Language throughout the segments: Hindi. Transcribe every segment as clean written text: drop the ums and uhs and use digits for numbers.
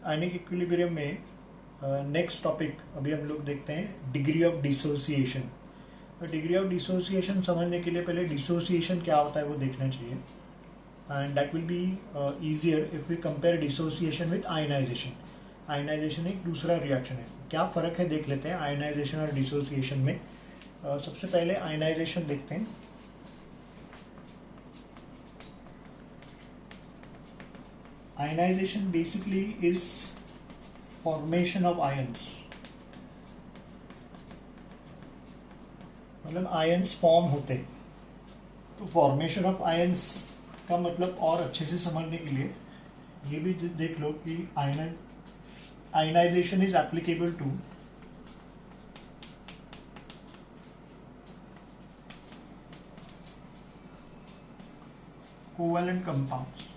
आयनिक इक्विलिब्रियम में नेक्स्ट टॉपिक अभी हम लोग देखते हैं degree of dissociation. Degree of dissociation समझने के लिए पहले डिसोसिएशन क्या होता है वो देखना चाहिए, and that will be easier if we compare dissociation with ionisation. Ionisation एक दूसरा रिएक्शन है, क्या फ़र्क है देख लेते हैं आयनाइजेशन और डिसोसिएशन में। सबसे पहले आयनाइजेशन देखते हैं। Ionisation basically is formation of ions, मतलब आयंस फॉर्म होते हैं। तो फॉर्मेशन ऑफ आयंस का मतलब और अच्छे से समझने के लिए ये भी देख लो कि ionisation is applicable to covalent compounds.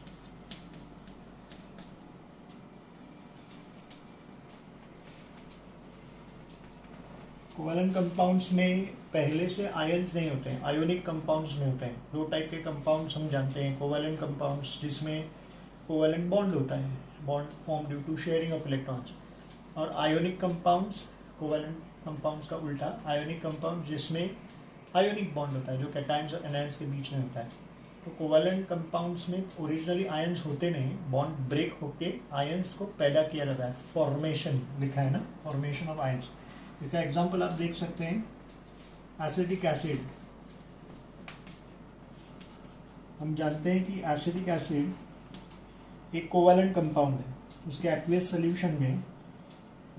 Covalent compounds में पहले से आयंस नहीं होते हैं, आयोनिक कंपाउंड्स में होते हैं। दो टाइप के कंपाउंड्स हम जानते हैं, कोवेलेंट कंपाउंड्स जिसमें कोवेलेंट बॉन्ड होता है, bond form due to sharing of electrons, और आयोनिक कंपाउंड्स, कोवेलेंट कंपाउंड्स का उल्टा आयोनिक कंपाउंड जिसमें आयोनिक बॉन्ड होता है जो कैटायंस और एनायंस के बीच में होता है। तो कोवेलेंट कंपाउंड्स में ओरिजिनली आयंस होते नहीं, बॉन्ड ब्रेक होके आयंस को पैदा किया जाता है। फॉर्मेशन लिखा है ना, फॉर्मेशन ऑफ आयंस। इसका एग्जाम्पल आप देख सकते हैं, एसिटिक एसिड। हम जानते हैं कि एसिटिक एसिड एक कोवेलेंट कंपाउंड है। उसके एक्वियस सोल्यूशन में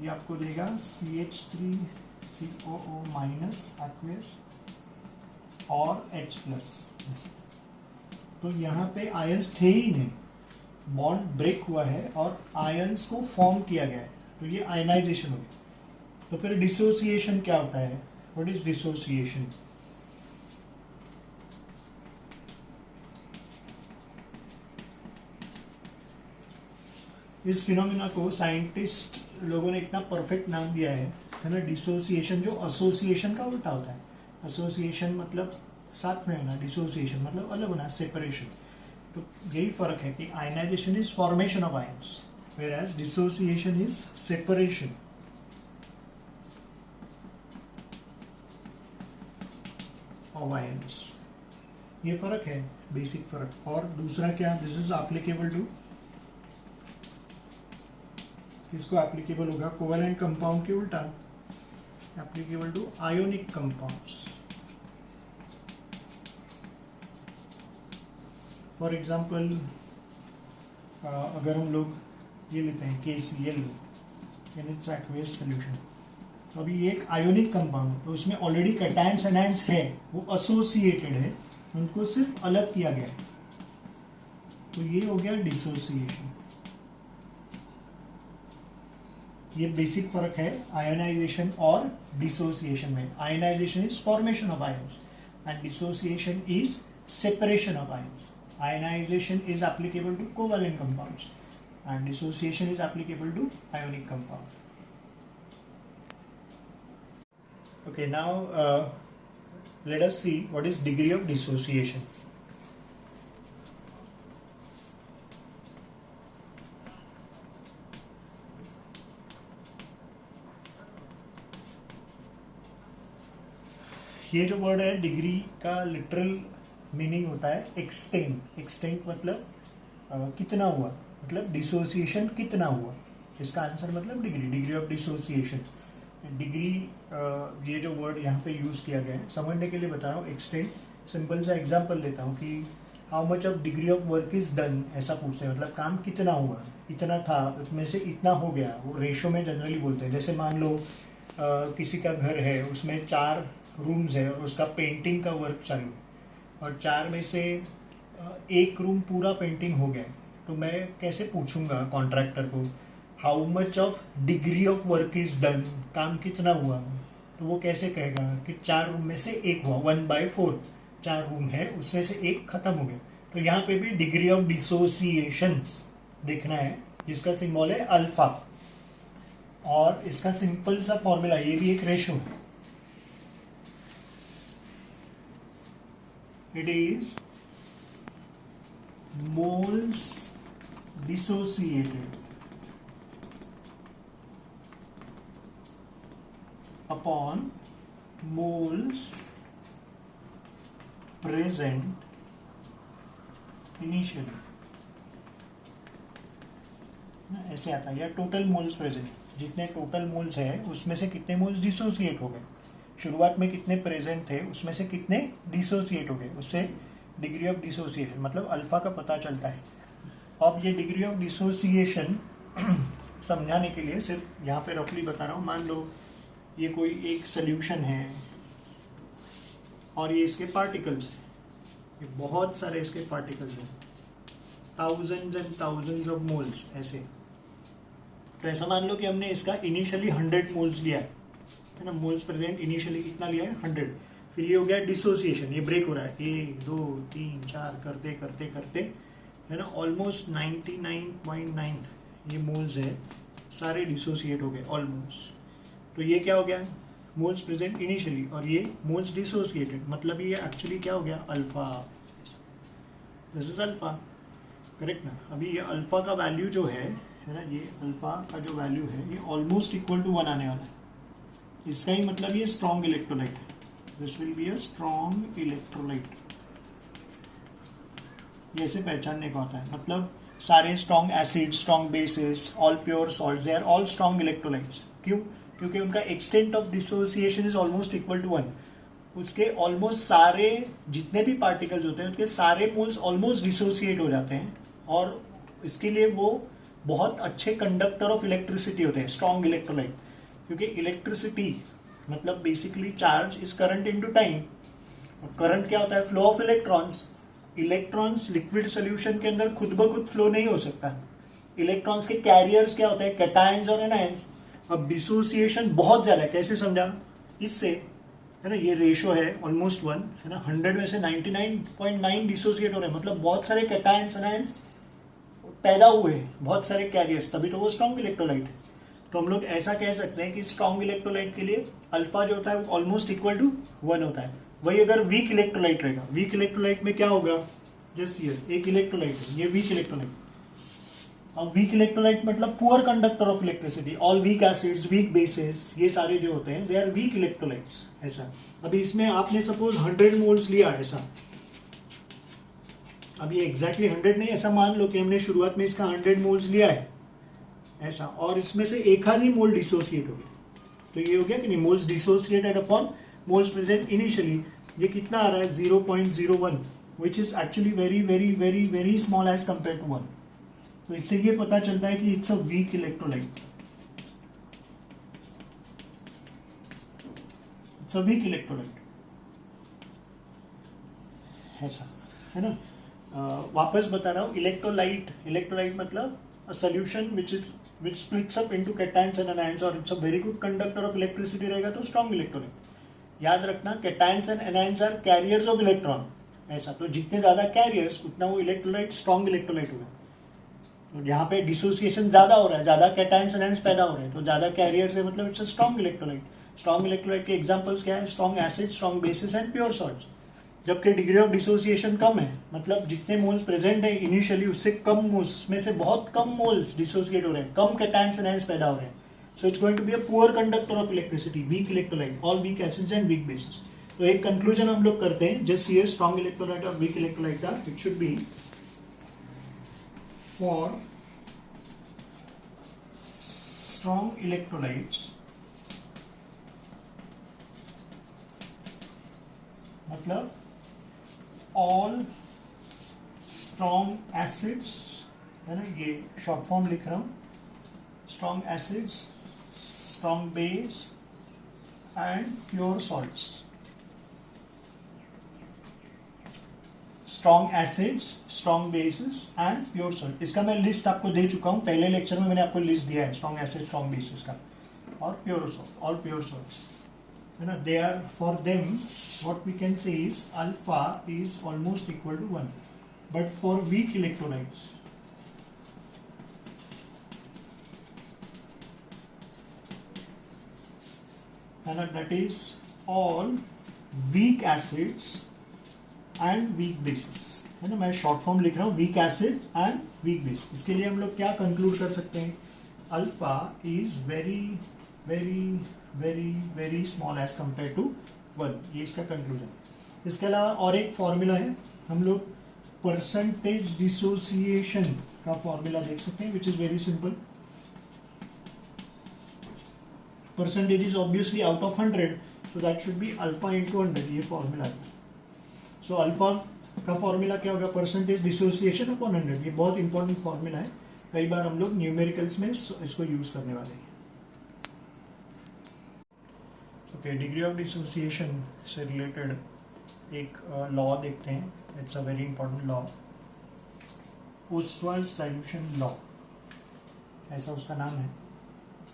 ये आपको देगा CH3COO माइनस एक्वियस और H+। तो यहाँ पे आयंस थे ही नहीं, बॉन्ड ब्रेक हुआ है और आयंस को फॉर्म किया गया है, तो ये आयनाइजेशन हो गया। तो फिर डिसोसिएशन क्या होता है? What is dissociation? इस फिनोमिना को साइंटिस्ट लोगों ने इतना परफेक्ट नाम दिया है ना, डिसोसिएशन, जो एसोसिएशन का उल्टा होता है। एसोसिएशन मतलब साथ में होना, डिसोसिएशन मतलब अलग होना, सेपरेशन। तो यही फर्क है कि ionisation is formation of ions, whereas dissociation is separation of ions. ये फर्क है, बेसिक फर्क। और दूसरा क्या, दिस इज एप्लीकेबल टू, इसको एप्लीकेबल होगा कोवेलेंट कंपाउंड के उल्टा, applicable to ionic compounds. For example अगर हम लोग ये लेते हैं KCl in its aqueous solution, तो अभी ये एक आयोनिक कंपाउंड है, तो उसमें ऑलरेडी कैटायंस एनायंस है, वो एसोसिएटेड है, उनको सिर्फ अलग किया गया है। तो ये हो गया डिसोसिएशन। ये बेसिक फर्क है आयनाइजेशन और डिसोसिएशन में। Ionisation is formation of ions and dissociation is separation of ions. Ionization is applicable to covalent compounds and dissociation is applicable to ionic compounds. Okay, now let us see what is degree of dissociation. ये जो वर्ड है डिग्री का लिटरल मीनिंग होता है एक्सटेंट। एक्सटेंट मतलब कितना हुआ, मतलब डिसोसिएशन कितना हुआ, इसका आंसर मतलब degree, degree of dissociation. Degree ये जो वर्ड यहाँ पे यूज किया गया है, समझने के लिए बता रहा हूँ। एक्सटेंट, सिंपल सा एग्जांपल देता हूँ कि how much of degree of work is done, ऐसा पूछते हैं, मतलब काम कितना हुआ, इतना था, उसमें से इतना हो गया। वो रेशो में जनरली बोलते हैं। जैसे मान लो किसी का घर है, उसमें 4 रूम्स है और उसका पेंटिंग का वर्क चालू, और 4 में से 1 रूम पूरा पेंटिंग हो गया, तो मैं कैसे पूछूंगा कॉन्ट्रैक्टर को how much of degree of work is done, काम कितना हुआ? तो वो कैसे कहेगा कि 4 रूम में से 1 हुआ, 1/4। 4 रूम है, उसमें से 1 खत्म हो गया। तो यहाँ पे भी डिग्री ऑफ डिसोसिएशंस देखना है, जिसका सिंबल है अल्फा, और इसका सिंपल सा फॉर्मूला, ये भी एक रेशो है, it is moles dissociated upon moles present initially, ऐसे आता है, या टोटल मोल्स प्रेजेंट, जितने टोटल मोल्स है उसमें से कितने मोल्स डिसोसिएट हो गए, शुरुआत में कितने प्रेजेंट थे उसमें से कितने डिसोसिएट हो गए, उससे डिग्री ऑफ डिसोसिएशन मतलब अल्फा का पता चलता है। अब ये डिग्री ऑफ डिसोसिएशन समझाने के लिए सिर्फ यहाँ पे रफली बता रहा हूँ। मान लो ये कोई एक सोल्यूशन है और ये इसके पार्टिकल्स हैं, ये बहुत सारे इसके पार्टिकल्स हैं, thousands and thousands of moles ऐसे। तो ऐसा मान लो कि हमने इसका इनिशियली 100 मोल्स लिया है ना, मोल्स प्रेजेंट इनिशियली कितना लिया है 100, फिर ये हो गया डिसोसिएशन, ये ब्रेक हो रहा है 1 2 3 4 करते करते करते है ना, ऑलमोस्ट 99.9 ये मोल्स है सारे डिसोसिएट हो गए ऑलमोस्ट। तो ये क्या हो गया, मोल्स प्रेजेंट इनिशियली, और ये मोल्स डिसोसिएटेड, मतलब ये एक्चुअली क्या हो गया alpha, this is alpha, correct ना। अभी ये अल्फा का वैल्यू जो है ना, ये अल्फा का जो वैल्यू है ये ऑलमोस्ट इक्वल टू 1 आने वाला है, इसका ही मतलब ये स्ट्रॉन्ग इलेक्ट्रोलाइट है, this will be a strong electrolyte. ये ऐसे पहचानने को आता है, मतलब सारे strong acid, strong bases, all pure salts, they are all strong electrolytes. क्यों? क्योंकि उनका extent of dissociation is almost equal to 1, उसके ऑलमोस्ट सारे जितने भी पार्टिकल्स होते हैं उसके सारे मोल्स ऑलमोस्ट डिसोसिएट हो जाते हैं, और इसके लिए वो बहुत अच्छे कंडक्टर ऑफ इलेक्ट्रिसिटी होते हैं, स्ट्रॉन्ग इलेक्ट्रोलाइट। क्योंकि इलेक्ट्रिसिटी मतलब basically charge is current into time, और करंट क्या होता है, flow of electrons. Electrons liquid solution के अंदर खुद ब खुद फ्लो नहीं हो सकता, इलेक्ट्रॉन्स के कैरियर्स क्या होते हैं, कैटायंस और एनायंस। अब डिसोसिएशन बहुत ज्यादा है, कैसे समझा, इससे है ना, ये रेशो है ऑलमोस्ट 1 है ना, 100 में से 99.9 डिसोसिएट हो रहे हैं, मतलब बहुत सारे कैटायंस एनायंस पैदा हुए, बहुत सारे कैरियर्स, तभी तो वो स्ट्रॉन्ग इलेक्ट्रोलाइट है। तो हम लोग ऐसा कह सकते हैं कि स्ट्रॉन्ग इलेक्ट्रोलाइट के लिए अल्फा जो होता है वो ऑलमोस्ट इक्वल टू 1 होता है। वही अगर वीक इलेक्ट्रोलाइट रहेगा, वीक इलेक्ट्रोलाइट में क्या होगा, जस्ट हियर एक इलेक्ट्रोलाइट है, ये वीक इलेक्ट्रोलाइट। अब वीक इलेक्ट्रोलाइट मतलब poor conductor of electricity, all weak acids, weak bases, ये सारे जो होते हैं दे आर वीक इलेक्ट्रोलाइट्स, ऐसा। अभी इसमें आपने सपोज 100 मोल्स लिया ऐसा, अब ये एग्जैक्टली 100 नहीं, ऐसा मान लो कि हमने शुरुआत में इसका 100 मोल्स लिया है ऐसा, और इसमें से एक आध ही मोल डिसोसिएट हो गया, तो ये हो गया कि नहीं, moles dissociated upon moles present initially, ये कितना आ रहा है 0.01, which is actually very very very very small as compare to 1। तो इससे ये पता चलता है कि it's a weak electrolyte, it's a weak electrolyte, ऐसा है ना। वापस बता रहा हूँ, इलेक्ट्रोलाइट मतलब a solution which splits up into cations and anions, और it's a very good conductor of electricity रहेगा तो strong electrolyte। याद रखना cations and anions are carriers of electron, ऐसा। तो जितने ज्यादा कैरियर्स उतना वो इलेक्ट्रोलाइट स्ट्रॉन्ग इलेक्ट्रोलाइट होगा। तो यहाँ पे डिसोसिएशन ज्यादा हो रहा है, ज्यादा कैटायंस एनायंस पैदा हो रहे हैं, तो ज्यादा कैरियर्स है मतलब it's a strong electrolyte. Strong electrolyte के एग्जांपल्स क्या है, strong acid, strong bases and pure salts. जबकि डिग्री ऑफ डिसोसिएशन कम है, मतलब जितने मोल्स प्रेजेंट है इनिशियली उससे कम मोल्स में से बहुत कम मोल्स डिसोसिएट हो रहे हैं, कम कैटायंस एनायंस पैदा हो रहे हैं। So it's going to be a poor conductor of electricity, weak electrolyte, all weak acids and weak bases. तो एक कंक्लूजन हम लोग करते हैं जस्ट हियर स्ट्रॉन्ग इलेक्ट्रोलाइट और वीक इलेक्ट्रोलाइट का, it should be for strong electrolytes मतलब ऑल स्ट्रॉन्ग एसिड्स, है ना, ये शॉर्ट फॉर्म लिख रहा हूं, strong acids, strong base and pure salts. Strong acids, strong bases and pure salt, इसका मैं लिस्ट आपको दे चुका हूं, पहले लेक्चर में मैंने आपको लिस्ट दिया है स्ट्रॉन्ग एसिड, स्ट्रॉन्ग बेसिस का, और pure salt, all pure salts, है ना। They are for them what we can say is alpha is almost equal to 1, but for weak electrolytes and that is all weak acids and weak bases, है ना। मैं शॉर्ट फॉर्म लिख रहा हूँ, weak acid and weak base. इसके लिए हम लोग क्या कंक्लूड कर सकते हैं, alpha is very very very very small as compare to 1, ये इसका कंक्लूजन। इसके अलावा और एक फॉर्मूला है, हम लोग परसेंटेज डिसोसिएशन का फॉर्मूला देख सकते हैं, which is very simple. Percentage is obviously out of 100, so that should be alpha into 100, ये फॉर्मूला है। सो अल्फा का फॉर्मूला क्या होगा, परसेंटेज डिसोसिएशन अपॉन 100, ये बहुत इंपॉर्टेंट फॉर्मूला है, कई बार हम लोग न्यूमेरिकल्स में इसको यूज करने वाले हैं। ओके, डिग्री ऑफ डिसोसिएशन से रिलेटेड एक लॉ देखते हैं, it's a very important law, Ostwald's dilution law, ऐसा उसका नाम है,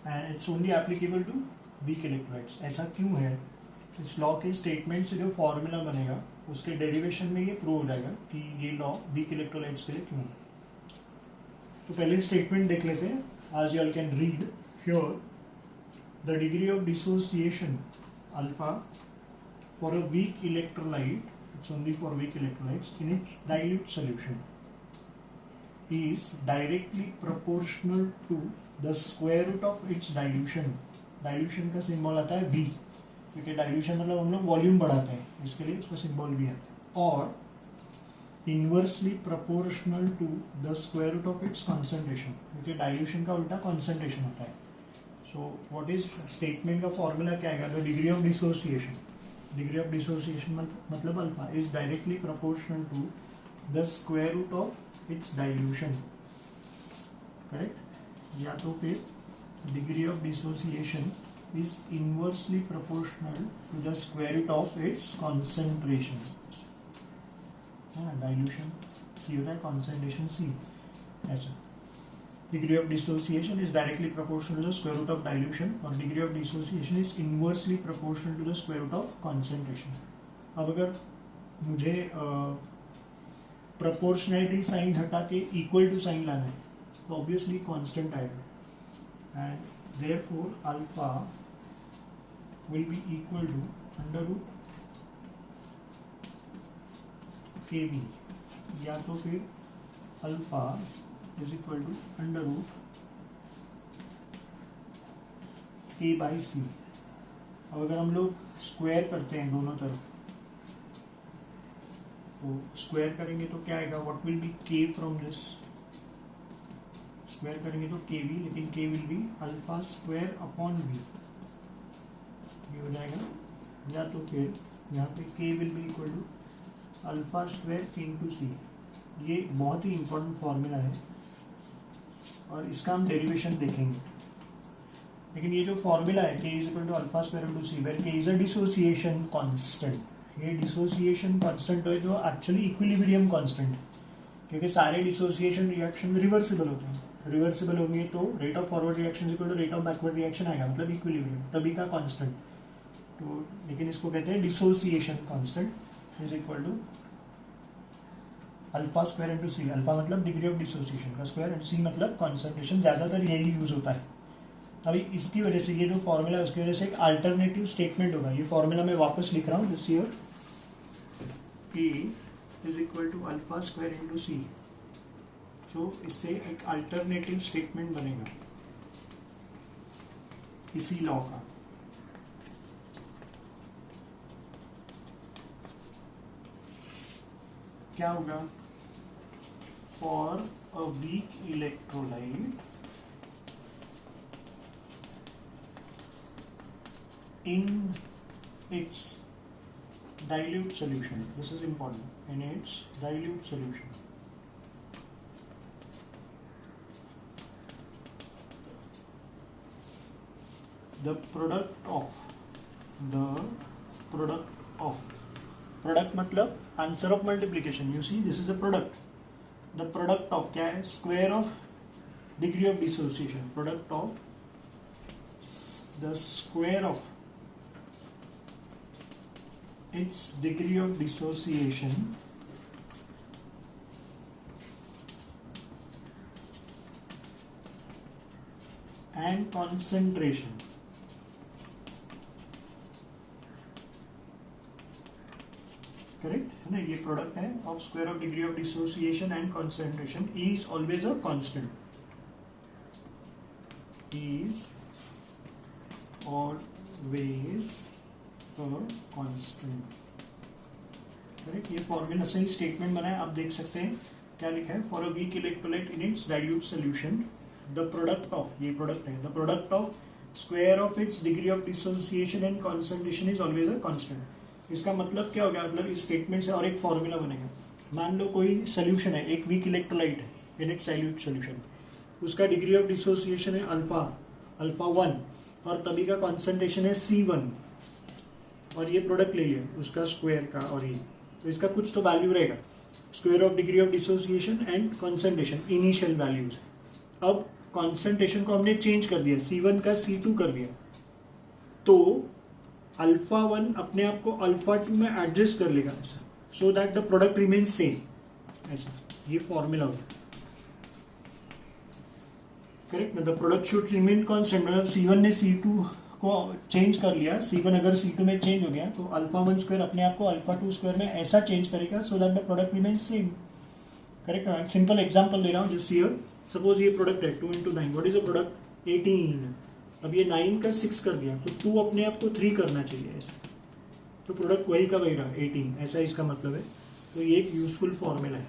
and it's only applicable to weak electrolytes. ऐसा क्यों है, इस लॉ के स्टेटमेंट से जो फॉर्मूला बनेगा उसके डेरिवेशन में ये प्रूव हो जाएगा कि ये लॉ वीक इलेक्ट्रोलाइट्स के लिए क्यों है। तो पहले स्टेटमेंट देख लेते हैं, आज you all can read here the degree of dissociation alpha for a weak electrolyte, it's only for weak electrolytes, in its dilute solution is directly proportional to the square root of its dilution. Dilution का सिंबल आता है V, क्योंकि डाइल्यूशन मतलब हम लोग वॉल्यूम बढ़ाते हैं, इसके लिए उसका सिंबल भी है, और inversely proportional to the square root of its concentration, क्योंकि डाइल्यूशन का उल्टा कॉन्सेंट्रेशन होता है। सो व्हाट इज स्टेटमेंट का फॉर्मूला क्या आएगा, the degree of dissociation, degree of dissociation मतलब alpha is directly proportional to the square root of its dilution, correct, या तो फिर degree of dissociation is inversely proportional to the square root of its concentration, है ना, डाइल्यूशन सी होता है, कॉन्सेंट्रेशन सी, ऐसा। Degree of dissociation is directly proportional to the square root of dilution, और degree of dissociation is inversely proportional to the square root of concentration। अब अगर मुझे proportionality साइन हटा के equal to साइन लाना है तो obviously constant आएगा, and therefore alpha will be equal to under root kb, या तो फिर alpha is equal to under root a by c। अब अगर हम लोग स्क्वायर करते हैं दोनों तरफ, तो स्क्वायर करेंगे तो क्या आएगा, what will be k from this, square करेंगे तो kb, लेकिन k will be alpha square upon v, ये हो जाएगा, या तो फिर यहाँ पे k will be equal to alpha square into C. ये बहुत ही इंपॉर्टेंट फॉर्मूला है और इसका हम डेरिवेशन देखेंगे, लेकिन ये जो फॉर्मूला है k is equal to alpha square into c, where k is a dissociation constant, ये डिसोसिएशन कांस्टेंट है जो एक्चुअली इक्विलिब्रियम कांस्टेंट है, क्योंकि सारे डिसोसिएशन रिएक्शन रिवर्सिबल होते हैं, रिवर्सिबल होंगे तो rate of forward reaction equal to rate of backward reaction आएगा, मतलब इक्विलिब्रियम, तभी का कांस्टेंट। तो लेकिन इसको कहते हैं dissociation constant is equal to alpha square into c, alpha मतलब डिग्री ऑफ डिसोसिएशन का स्क्वायर, एंड सी मतलब कॉन्सेंट्रेशन, ज़्यादातर यही यूज होता है। अभी इसकी वजह से ये जो फॉर्मूला है उसकी वजह से एक अल्टरनेटिव स्टेटमेंट होगा, ये फॉर्मूला मैं वापस लिख रहा हूँ, this here a is equal to alpha square into C, तो इससे एक अल्टरनेटिव स्टेटमेंट बनेगा इसी लॉ का। क्या होगा, for a weak electrolyte in its dilute solution, this is important, in its dilute solution, the product मतलब answer of multiplication, you see this is a product, the product of क्या है, square of degree of dissociation, product of the square of its degree of dissociation and concentration, correct है ना, ये प्रोडक्ट है of square of degree of dissociation and concentration is always a constant, is always a constant। Correct, ये फॉर्मूला सही स्टेटमेंट बना है। आप देख सकते हैं क्या लिखा है, for a weak electrolyte in its dilute solution the product of, ये प्रोडक्ट है, the product of square of its degree of dissociation and concentration is always a constant. इसका मतलब क्या हो गया, मतलब इस स्टेटमेंट से और एक फॉर्मूला बनेगा। मान लो कोई सोल्यूशन है, एक वीक इलेक्ट्रोलाइट है इन इट्स डाइल्यूट सोल्यूशन, उसका डिग्री ऑफ डिसोसिएशन है अल्फा 1 और तभी का कॉन्सेंट्रेशन है C1, और ये प्रोडक्ट ले लिया उसका स्क्वायर का, और ये तो इसका कुछ तो वैल्यू रहेगा, square of degree of dissociation and concentration initial values. अब कॉन्सेंट्रेशन को हमने चेंज कर दिया, C1 का C2 कर दिया, तो अल्फा 1 अपने आप को अल्फा 2 में एडजस्ट कर लेगा ऐसा, सो that the product remains same. ऐसा ये फॉर्मूला होगा, करेक्ट ना। The product should remain constant, मतलब C1 ने C2 को चेंज कर लिया, C1 अगर C2 में चेंज हो गया तो अल्फा 1 स्क्वायर अपने आप को अल्फा 2 स्क्वायर में ऐसा चेंज करेगा, so that the product remains same. Correct, simple example दे रहा हूँ, जस्ट हियर सपोज ये प्रोडक्ट है 2 into 9, what is a product 18। अब ये 9 का 6 कर दिया तो 2 अपने आप को 3 करना चाहिए ऐसा, तो प्रोडक्ट वही का वही रहा 18, ऐसा इसका मतलब है। तो ये एक यूजफुल फॉर्मूला है,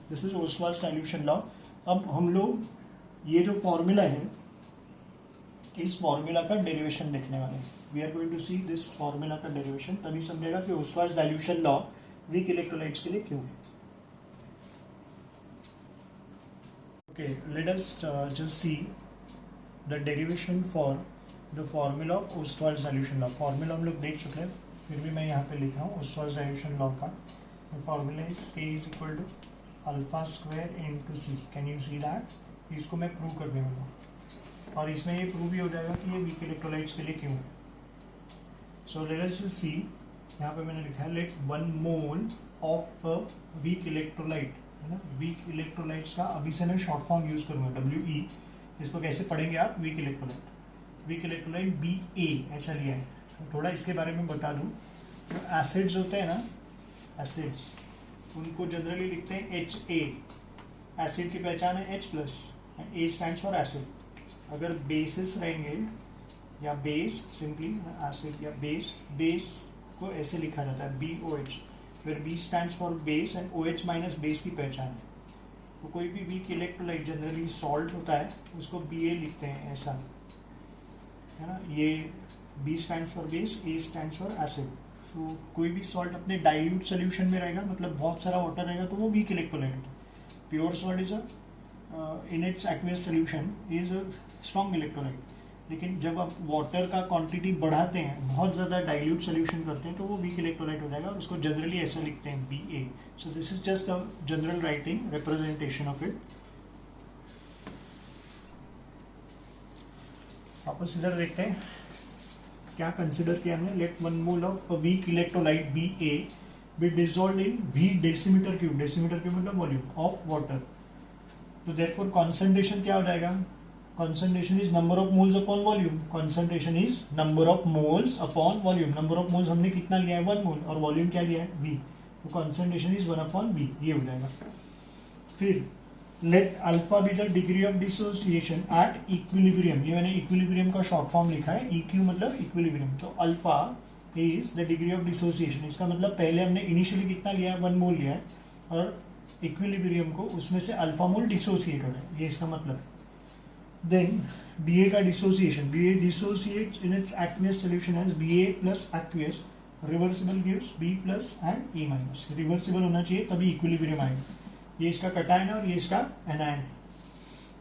दिस इज ओस्वाल्ड्स डाइल्यूशन लॉ। अब हम लोग ये जो फॉर्मूला है, इस फॉर्मूला का डेरिवेशन देखने वाले हैं। We are going to see this formula का डेरिवेशन, तभी समझेगा कि Ostwald's dilution law weak electrolytes के लिए क्यों है। Okay, let us just see the derivation for the formula of Ostwald's dilution law. Formula हम लोग देख चुके हैं, फिर भी मैं यहाँ पे लिख रहा हूँ ओस्वाल्ड्स डाइल्यूशन लॉ का formula is K is equal to alpha square into C। Can you see that? इसको मैं प्रूव कर दूंगा, और इसमें ये प्रूव भी हो जाएगा कि ये वीक इलेक्ट्रोलाइट्स के लिए क्यों है। सो लेट अस सी, यहाँ पे मैंने लिखा है let 1 mole of a weak electrolyte, है ना। वीक इलेक्ट्रोलाइट्स का अभी से मैं शॉर्ट फॉर्म यूज करूंगा WE। इसको कैसे पढ़ेंगे आप, वीक इलेक्ट्रोलाइट BA ऐसा लिया है। तो थोड़ा इसके बारे में बता दूं, जो एसिड्स होते हैं ना, एसिड्स उनको जनरली लिखते हैं HA। एसिड की पहचान है H+, A stands for acid. अगर बेसिस रहेंगे या बेस, सिंपली एसिड या बेस को ऐसे लिखा जाता है BOH, फिर B stands for base and OH minus base की पहचान है। तो कोई भी वीक इलेक्ट्रोलाइट जनरली सॉल्ट होता है उसको BA लिखते हैं ऐसा, है ना। ये B stands for base, A stands for acid. तो कोई भी सॉल्ट अपने डाइल्यूट सोल्यूशन में रहेगा, मतलब बहुत सारा वाटर रहेगा, तो वो वीक इलेक्ट्रोलाइट होता है। Pure salt is in its aqueous solution is a strong electrolyte. लेकिन जब आप वाटर का क्वांटिटी बढ़ाते हैं, बहुत ज़्यादा डाइल्यूट सोल्यूशन करते हैं, तो वो वीक इलेक्ट्रोलाइट हो जाएगा। उसको जनरली ऐसा लिखते हैं BA। So this is just a general writing representation of it. वापस इधर देखते हैं क्या कंसिडर किया हमने। Let 1 mole of a weak electrolyte BA be dissolved in V decimetre cube, decimetre cube मतलब वॉल्यूम ऑफ वाटर। तो देयरफॉर कॉन्सेंट्रेशन क्या हो जाएगा, concentration is number of moles upon volume. Concentration is number of moles upon volume. Number of moles हमने कितना लिया है 1 मोल, और वॉल्यूम क्या लिया है V, तो कॉन्सेंट्रेशन इज 1/V, ये हो जाएगा। फिर let alpha be the degree of dissociation at equilibrium. ये मैंने इक्विलिब्रियम का शॉर्ट फॉर्म लिखा है, EQ मतलब इक्विलिब्रियम। तो alpha is the degree of dissociation, इसका मतलब पहले हमने इनिशियली कितना लिया है 1 मोल लिया है, और इक्विलिब्रियम को उसमें से अल्फा मोल डिसोसिएट हो रहा है, ये इसका मतलब है। देन BA का dissociation, BA dissociates in its aqueous solution as BA plus aqueous, reversible gives B plus and A minus. Reversible होना चाहिए तभी इक्विलिब्रियम आएगा। ये इसका कटायन है और ये इसका एनायन है।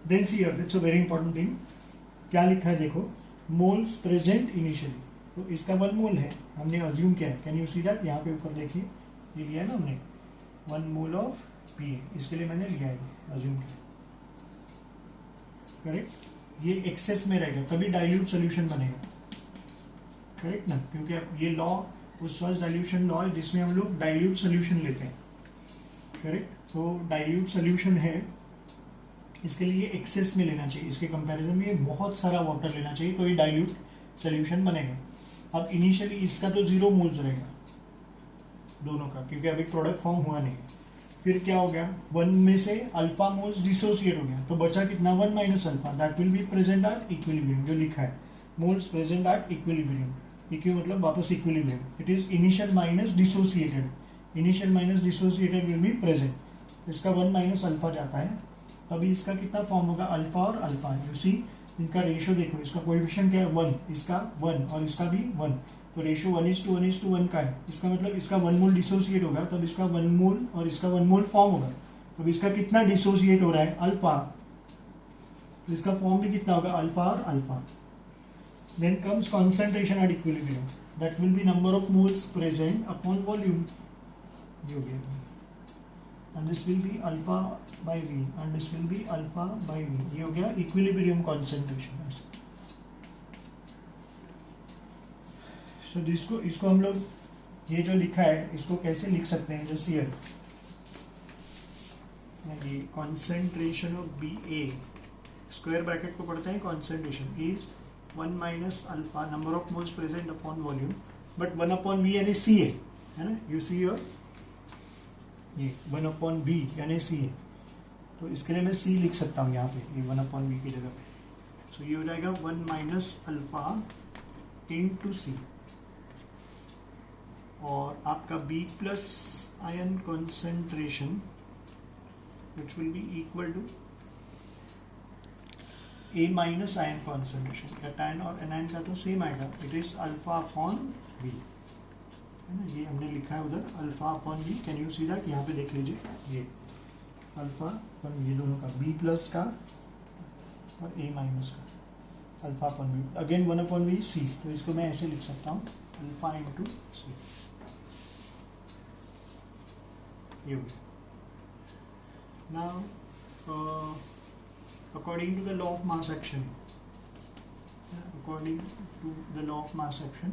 Then see here, it's a very important thing, क्या लिखा है देखो, मोल्स प्रेजेंट इनिशियली। तो इसका 1 मोल है, हमने अज्यूम किया है। Can you see that? यहाँ पे ऊपर देखिए, ये लिया है ना हमने 1 मोल ऑफ BA, इसके लिए मैंने लिया है, अज्यूम किया, करेक्ट। ये एक्सेस में रहेगा तभी डाइल्यूट सोल्यूशन बनेगा, करेक्ट ना, क्योंकि अब ये लॉ ओस्वाल्ड्स डाइल्यूशन लॉ है जिसमें हम लोग डाइल्यूट सोल्यूशन लेते हैं, करेक्ट। तो डाइल्यूट सोल्यूशन है, इसके लिए एक्सेस में लेना चाहिए, इसके कंपैरिजन में बहुत सारा वाटर लेना चाहिए, तो ये डाइल्यूट सोल्यूशन बनेगा। अब इनिशियली इसका तो 0 मोल्स रहेगा दोनों का, क्योंकि अभी प्रोडक्ट फॉर्म हुआ नहीं। फिर क्या हो गया, 1 में से अल्फा मोल्स डिसोसिएट हो गया, तो बचा कितना 1 minus alpha, that will be present at equilibrium, जो लिखा है। Moles present at equilibrium. Equi मतलब वापस equilibrium. It is initial minus dissociated. Initial minus dissociated will be present. इसका 1 माइनस अल्फा जाता है. अभी इसका कितना फॉर्म होगा, अल्फा और अल्फा. यू सी इनका रेशियो देखो, इसका कोएफिशिएंट क्या है 1, इसका 1 और इसका भी 1. तो रेशियो 1:1:1 का है. इसका मतलब इसका 1 मोल डिसोसिएट होगा तब इसका 1 मोल और इसका 1 मोल फॉर्म होगा. अब इसका कितना डिसोसिएट हो रहा है, अल्फा. तो इसका फॉर्म भी कितना होगा, अल्फा और alpha. Then comes concentration at equilibrium. That will be number of moles present upon volume. हो गया. And this will be alpha by V and this will be alpha by V. ये हो गया इक्विलिब्रियम कॉन्सेंट्रेशन. सो इसको हम लोग ये जो लिखा है इसको कैसे लिख सकते हैं, जैसे हियर ये concentration of B A square bracket को पढ़ते हैं. Concentration is 1 minus alpha number of moles present upon volume, but 1 upon V यानी सी है ना. यू सी योर ये 1 अपॉन वी यानी सी है. तो इसके लिए मैं सी लिख सकता हूँ यहाँ पे, ये 1 अपॉन वी की जगह पे. सो ये हो जाएगा 1 माइनस अल्फा इंटू सी. और आपका B plus ion concentration which will be equal to A minus ion concentration. या टैन और एनायन का तो सेम आएगा. It is alpha upon V है ना. ये हमने लिखा है उधर alpha upon V. Can you see that, यहाँ पे देख लीजिए ये अल्फा अपॉन ये दोनों का, बी प्लस का और ए माइनस का, alpha upon V. Again 1 upon V C. तो इसको मैं ऐसे लिख सकता हूँ अल्फा इंटू सी. ये हो गया. Now according to the law of mass action, according to the law of mass action,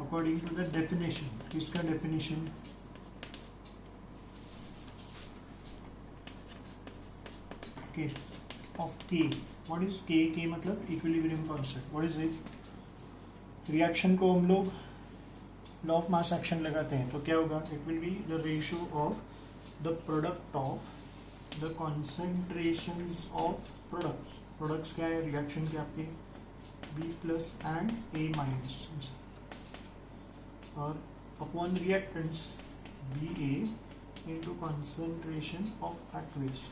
according to the definition, इसका definition okay of K. What is K? K मतलब equilibrium constant. What is it? Reaction को हम लोग लॉ ऑफ मास एक्शन लगाते हैं तो क्या होगा, it will be the ratio of the product of the concentrations of products. Products क्या है, रिएक्शन के आपके B plus and A minus, और upon reactants B A into concentration of aqueous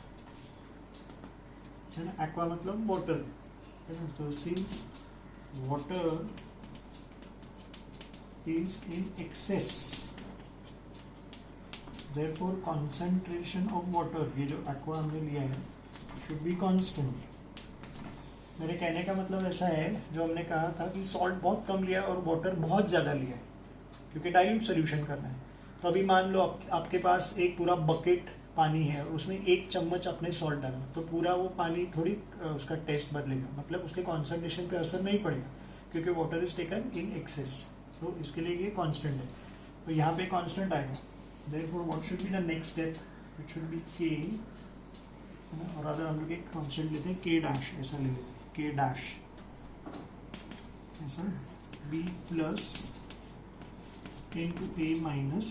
है ना. एक्वा मतलब वाटर है ना. तो since water is in excess, therefore concentration of water, ये जो aqua हमने लिया है should be constant. मेरे कहने का मतलब ऐसा है, जो हमने कहा था कि सॉल्ट बहुत कम लिया और वाटर बहुत ज़्यादा लिया है क्योंकि डाइल्यूट सोल्यूशन करना है. तो अभी मान लो आपके पास एक पूरा बकेट पानी है और उसमें 1 चम्मच आपने सॉल्ट डाला तो पूरा वो पानी थोड़ी उसका टेस्ट बदलेगा, मतलब उसके कॉन्सेंट्रेशन पे असर नहीं पड़ेगा क्योंकि water is taken in excess. तो इसके लिए ये कांस्टेंट है. तो यहाँ पे कांस्टेंट आएगा. Therefore, what should be the next step? It should be K, और अगर हम लोग एक कांस्टेंट लेते हैं K डैश, ऐसा ले लेते हैं K डैश ऐसा B plus into A minus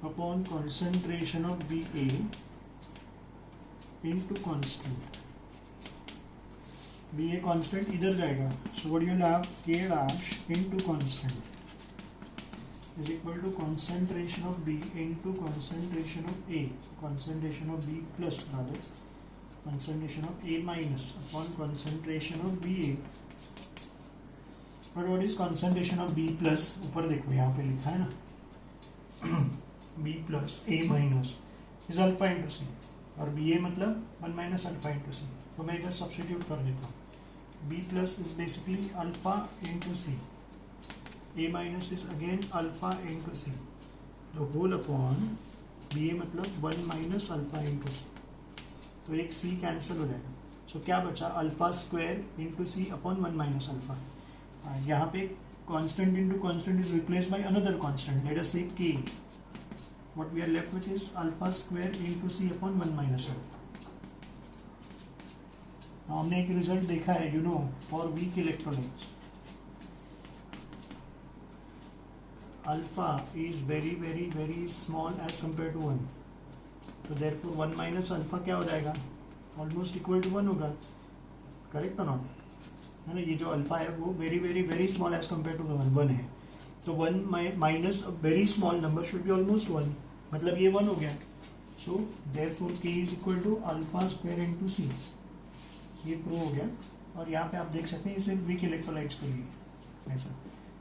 upon concentration of B A into constant. B A constant इधर जाएगा. So what you will have K dash into constant is equal to concentration of B into concentration of A, concentration of B plus rather concentration of A minus upon concentration of BA. But what is concentration of B plus? ऊपर देखो यहाँ पे लिखा है ना B plus A minus is alpha into C और BA मतलब 1 minus alpha into C. तो मैं इधर सब्स्टिट्यूट कर देता हूँ. B plus is basically alpha into C. A minus is again alpha into C. The whole upon BA मतलब 1 minus alpha into C. तो एक C कैंसिल हो जाएगा. So क्या बचा, alpha square into C upon 1 minus alpha. यहाँ पे constant into constant is replaced by another constant. Let us say K. What we are left with is alpha square into C upon 1 minus alpha. हमने एक रिजल्ट देखा है, you know, for weak electronics. Alpha is very very very small as compared to 1. तो therefore 1 minus alpha क्या हो जाएगा, almost equal to 1 होगा. करेक्ट और नॉट. है ना, ये जो अल्फा है वो very very very small as compared to 1 है, तो 1 minus very small number should be almost 1, मतलब ये 1 हो गया। So therefore k is equal to alpha square into C, ये प्रूव हो गया। और यहाँ पे आप देख सकते हैं इसे वीक इलेक्ट्रोलाइट्स के लिए ऐसा,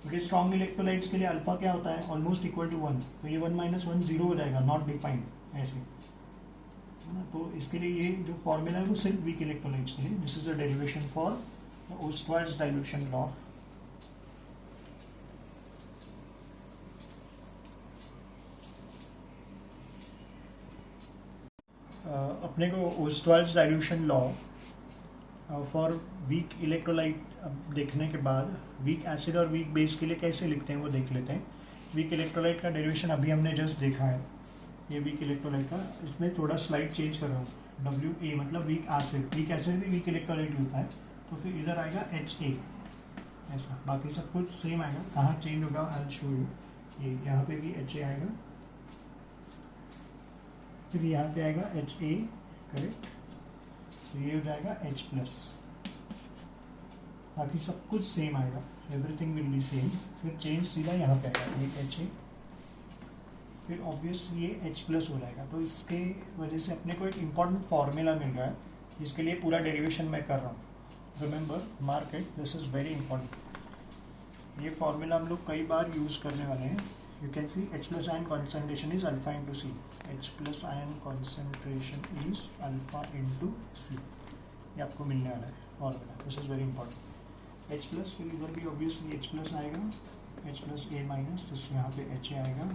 क्योंकि स्ट्रॉन्ग इलेक्ट्रोलाइट्स के लिए अल्फा क्या होता है, ऑलमोस्ट इक्वल टू 1, तो ये 1 माइनस 1 जीरो हो जाएगा, नॉट डिफाइंड ऐसे, है ना। तो इसके लिए ये जो फॉर्मूला है वो सिर्फ वीक इलेक्ट्रोलाइट्स के लिए। This is the derivation for Ostwald's dilution law. अपने को Ostwald's dilution law for weak electrolyte देखने के बाद वीक एसिड और वीक बेस के लिए कैसे लिखते हैं वो देख लेते हैं। वीक इलेक्ट्रोलाइट का डेरिवेशन अभी हमने जस्ट देखा है, ये वीक इलेक्ट्रोलाइट का, इसमें थोड़ा स्लाइड चेंज कर रहा हूँ। WA मतलब वीक एसिड, वीक एसिड भी वीक इलेक्ट्रोलाइट होता है, तो फिर इधर आएगा HA ऐसा, बाकी सब कुछ सेम आएगा। कहाँ चेंज होगा आई विल शो यू। ये यहाँ पे भी HA आएगा, फिर यहाँ पे आएगा HA, करेक्ट, तो ये हो जाएगा H प्लस, बाकी सब कुछ सेम आएगा, एवरीथिंग विल बी सेम। फिर चेंज सीधा यहाँ पे आएगा, ये HA, फिर ऑब्वियसली ये H प्लस हो जाएगा। तो इसके वजह से अपने को एक इम्पॉर्टेंट फॉर्मूला मिल रहा है, जिसके लिए पूरा डेरिवेशन मैं कर रहा हूँ। Remember, mark it, this is very important. ये फॉर्मूला हम लोग कई बार यूज करने वाले हैं। You can see H plus ion concentration is alpha into C, H plus ion concentration is alpha into C, ये आपको मिलने वाला है formula, this is very important. H plus, फिर इधर भी ऑब्वियसली H प्लस आएगा, H प्लस A माइनस, जिससे यहाँ पे HA आएगा।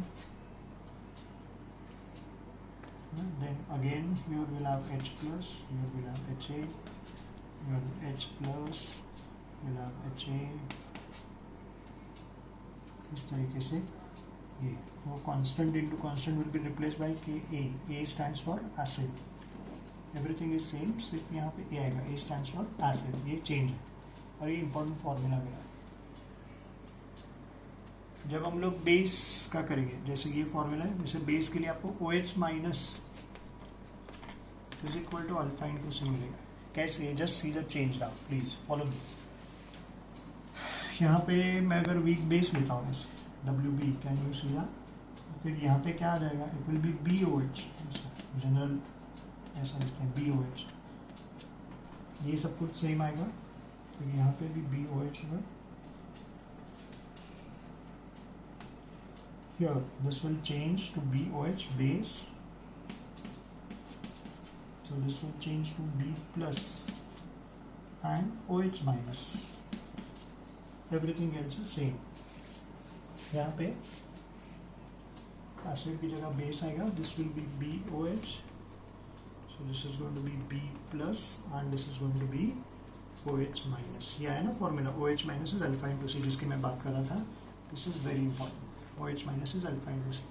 Then again here we'll have H plus, here we'll have HA, here H plus, we'll have HA, इस तरीके से ये वो constant into constant will be replaced by KA, A stands for acid, everything is same, सिर्फ यहाँ पे A आएगा, A stands for acid, ये change है और ये important formula मेरा है। जब हम लोग बेस का करेंगे, जैसे ये फॉर्मूला है, जैसे बेस के लिए आपको OH minus is equal to alpha into C मिलेगा। कैसे, just see the change now, please follow me. यहाँ पे मैं अगर वीक बेस लेता हूँ ऐसे WB, can you see that, फिर यहाँ पे क्या आ जाएगा, it will B BOH, general ऐसा लिखते हैं BOH, ये सब कुछ सेम आएगा, फिर यहाँ पे भी BOH होगा। Here this will change to BOH base, so this will change to B plus and OH minus, everything else is same। यहाँ पे एसिड की जगह बेस आएगा, this will be BOH, so this is going to be B plus and this is going to be OH minus। ये है ना formula, OH minus is alpha into C, जिसकी मैं बात कर रहा था। This is very important, OH minus is alpha into C।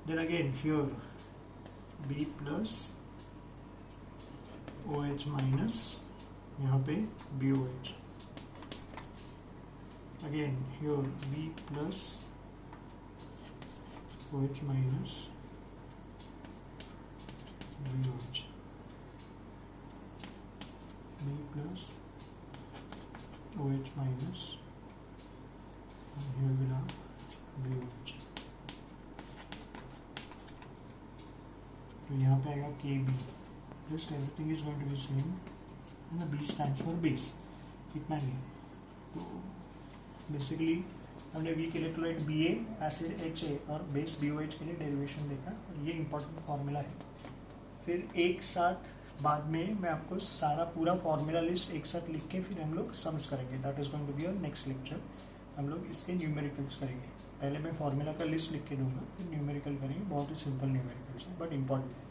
Then again here B plus OH minus, यहाँ पे BOH, again here B plus OH minus BOH, B plus OH minus, and here we'll have BOH। तो यहाँ पे आएगा KB, just everything is going to be same, and the B stands for base, इतना नहीं है। तो बेसिकली हमने week electrolyte BA, acid HA और बेस BOH के लिए डेरिवेशन देखा, और ये इंपॉर्टेंट फार्मूला है। फिर एक साथ बाद में मैं आपको सारा पूरा फार्मूला लिस्ट एक साथ लिख के फिर हम लोग सम्स करेंगे, that is going to be your next lecture. हम लोग इसके न्यूमेरिकल्स करेंगे, पहले मैं फार्मूला का लिस्ट लिख के दूंगा, फिर न्यूमेरिकल करेंगे, बहुत ही सिंपल न्यूमेरिकल्स है बट इम्पॉर्टेंट है।